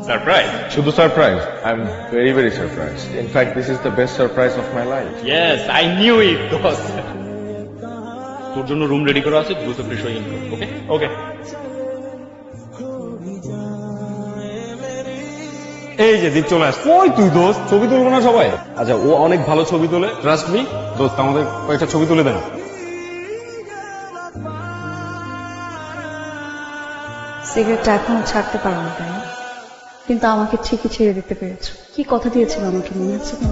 Surprise? শুধু surprise, I am very very surprise. In fact this is the best surprise of my life. Yes, I knew it দোস্ত। তোর জন্য room ready করা আছে, দ্রুত fresh হয়ে ইন কর। ওকে ওকে। এই যে দীপ চলে আস। কই তুই দোস্ত? ছবি তুলবো না সবাই? আচ্ছা, ও অনেক ভালো ছবি তোলে, ট্রাস্ট মি। দোস্ত আমাদের কয়েকটা ছবি তুলে দেন। সিগারেটটা এখনো ছাড়তে পারো না তাই না? কিন্তু আমাকে ঠিকই ছেড়ে দিতে পেরেছো। কি কথা দিয়েছিল আমাকে মনে আছে না?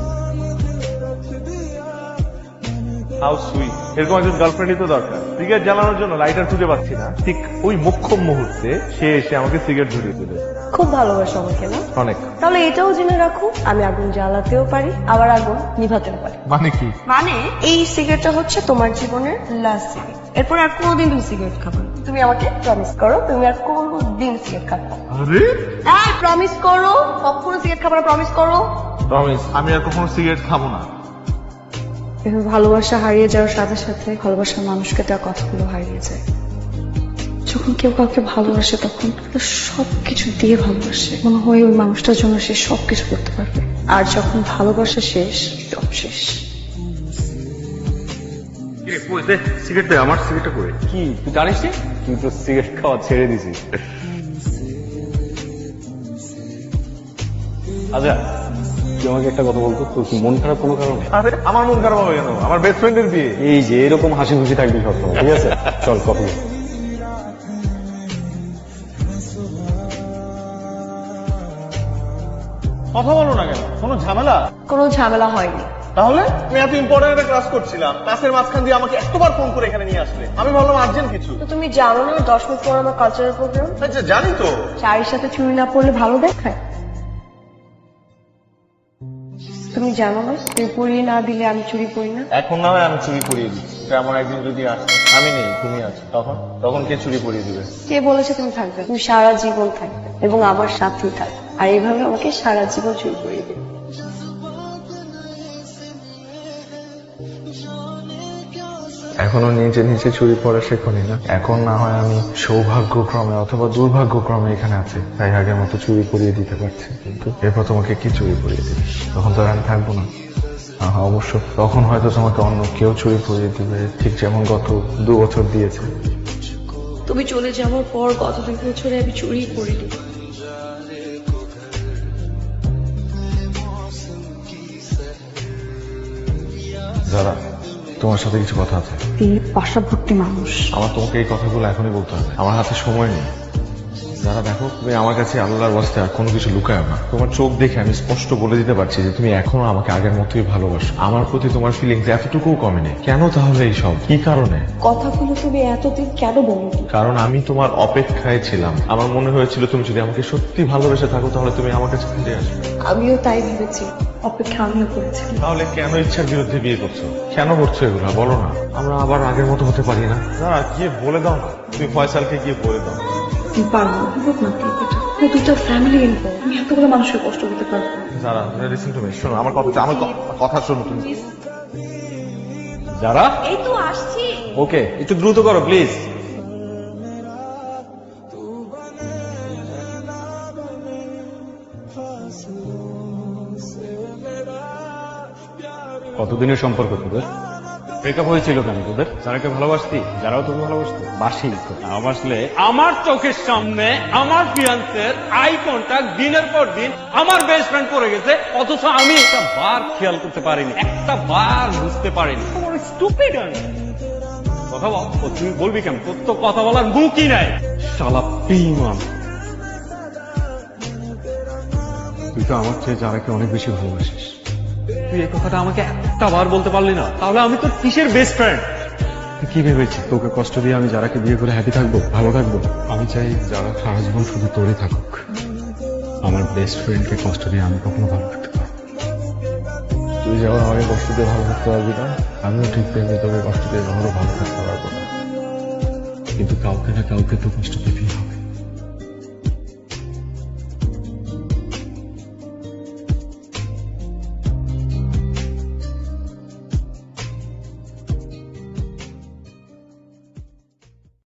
How sweet. এরকম একজন গার্লফ্রেন্ডই তো দরকার। সিগারেট জ্বালানোর জন্য লাইটার খুঁজে পাচ্ছি না, ঠিক ওই মোক্ষম মুহূর্তে সে এসে আমাকে সিগারেট ধরিয়ে দিল। খুব ভালোবাসো আমাকে না? অনেক। তাহলে এটাও জেনে রাখো, আমি আগুন জ্বালাতেও পারি, আবার আগুন নিভাতেও পারি। মানে কি? মানে এই সিগারেটটা হচ্ছে তোমার জীবনের লাস্ট সিগারেট। এরপর আর কোনোদিন তুমি সিগারেট খাবে না। তুমি আমাকে প্রমিস করো তুমি আর কোনোদিন সিগারেট খাবে না। আরে হ্যাঁ, প্রমিস করো, কখনো সিগারেট খাবে না, প্রমিস করো। প্রমিস, আমি আর কখনো সিগারেট খাবো না। ভালোবাসা হারিয়ে যাওয়ার সাথে সাথে ভালোবাসার মানুষকে দেওয়া কথাগুলো হারিয়ে যায়। যখন কেউ কাউকে ভালোবাসে তখন সবকিছু দিয়ে ভালোবাসে, মনে হয় ওই মানুষটার জন্য সে সবকিছু করতে পারবে। আর যখন ভালোবাসা শেষ, সব শেষ। সিগারেট দে, আমার সিগারেটটা করে। কি তুই জানিস নি? তুই তো সিগারেট খাওয়া ছেড়ে দিছিস। আচ্ছা, তুই আমাকে একটা কথা বলতো, তোর কি মন খারাপ কোনো কারণে? আরে আমার মন খারাপ হবে কেন? আমার বেস্ট ফ্রেন্ডের বিয়ে। এই যে এরকম হাসি খুশি থাকবি সবসময়, ঠিক আছে? চল কথা বলি। কথা বলো না কেন? কোনো ঝামেলা? কোনো ঝামেলা হয়নি। তাহলে আমি এত ইম্পর্টেন্ট একটা ক্লাস করছিলাম, ক্লাসের মাঝখান দিয়ে আমাকে এতবার ফোন করে এখানে নিয়ে আসলে। আমি ভাবলাম আর্জেন্ট কিছু। তো তুমি জানো না 10 মিনিট পর আমার কালচারাল প্রোগ্রাম? আচ্ছা জানি তো। শাড়ির সাথে চুড়ি না পরলে ভালো দেখায়? তুমি জানো না তুমি পরিয়ে না দিলে আমি চুড়ি পরি না? এখন না হয় আমি চুরি পরিয়ে দিচ্ছি, এমন একদিন যদি আসে আমি নেই, তুমি আছো, তখন তখন কে চুরি পরিয়ে দিবে? কে বলেছে তুমি থাকবে? তুমি সারা জীবন থাকবে এবং আমার সাথেই থাকবে, আর এইভাবে আমাকে সারা জীবন চুরি পরিয়ে দেবে। এখনো নিজে নিজে চুরি পড়া শেখনি না? এখন না হয় আমি সৌভাগ্যক্রমে অথবা দুর্ভাগ্যক্রমে এখানে আছি, তাই আগের মতো চুরি পরিয়ে দিতে পারছি। কিন্তু এরপর তোমাকে কি চুরি পরিয়ে দিবে? তখন তো আর আমি থাকবো না। হ্যাঁ অবশ্য তখন হয়তো তোমাকে অন্য কেউ চুরি পরিয়ে দিবে, ঠিক যেমন গত 2 বছর দিয়েছে। তুমি চলে যাওয়ার পর গত 2 বছরে আমি চুরি করিনি। যারা তোমার সাথে কিছু কথা আছে। বাসা ভর্তি মানুষ। আমার তোমাকে এই কথাগুলো এখনই বলতে হবে, আমার হাতে সময় নেই। যারা দেখো, তুমি আমার কাছে আল্লাহর ওয়াস্তে আর কোনো কিছু লুকায় না। তোমার চোখ দেখে আমি স্পষ্ট বলে দিতে পারছি যে তুমি এখনো আমাকে আগের মতোই ভালোবাসো। আমার প্রতি তোমার ফিলিংস এতটুকুও কমেনি। কেন তাহলে এইসব? কি কারণে? কথাগুলো তুমি এতদিন কেন বলনি? কারণ আমি তোমার অপেক্ষায় ছিলাম। আমার মনে হয়েছিল তুমি যদি আমাকে সত্যি ভালোবেসে থাকো তাহলে তুমি আমার কাছে ফিরে আসবে। আমিও তাই ভেবেছি, অপেক্ষা আমিও করেছি। তাহলে কেন ইচ্ছার বিরুদ্ধে বিয়ে করছো? কেন করছো এগুলো? বলো না, আমরা আবার আগের মতো হতে পারি না? না গিয়ে বলে দাও না, তুমি ফয়সালকে গিয়ে বলে দাও। আমি পারবো না, হোক না এটা। ও দুটো ফ্যামিলি ইনভলভ, আমি এতগুলো মানুষের কষ্ট দিতে পারবো না। যারা লিসেন টু মি, শোনো আমার কথা, আমার কথা শোনো তুমি। যারা এই তো আসছি। ওকে, একটু দ্রুত করো প্লিজ। কতদিনের সম্পর্ক তোদের? ব্রেকআপ হয়েছিল কেন তোদের? যারাকে ভালোবাসতি, যারাও তোকে ভালোবাসতো? বাসি তো ভালোবাসলে আমার চোখের সামনে আমার ফিয়ান্সের আই কন্টাক্ট দিনের পর দিন আমার বেস্ট ফ্রেন্ড করে গেছে, অথচ আমি একটা বার খেয়াল করতে পারিনি, একটা বার বুঝতে পারিনি। স্টুপিড আমি। কথা বল, ও তুই বলবি কেন? তোর তো কথা বলার মুখই নাই। শালা বেঈমান। তুই তো আমার চেয়ে যারাকে অনেক বেশি ভালোবাসিস। তুই এই কথাটা আমাকে একটা বার বলতে পারলি না? তাহলে আমি তোর কিসের বেস্ট ফ্রেন্ড? তুই কি ভেবেছিস তোকে কষ্ট দিয়ে আমি যারাকে বিয়ে করে হ্যাপি থাকবো, ভালো থাকবো? আমি চাই যারা সারা জীবন শুধু তোরই থাকুক। আমার বেস্ট ফ্রেন্ডকে কষ্ট দিয়ে আমি কখনো ভালো থাকতে পারবো না। তুই যেমন আমাকে কষ্ট দিয়ে ভালো থাকতে পারবি না, আমিও ঠিক তেমনি তোকে কষ্ট দিয়ে কখনো ভালো থাকতে পারবো না। কিন্তু কাউকে না কাউকে তো কষ্ট দিতেই হবে।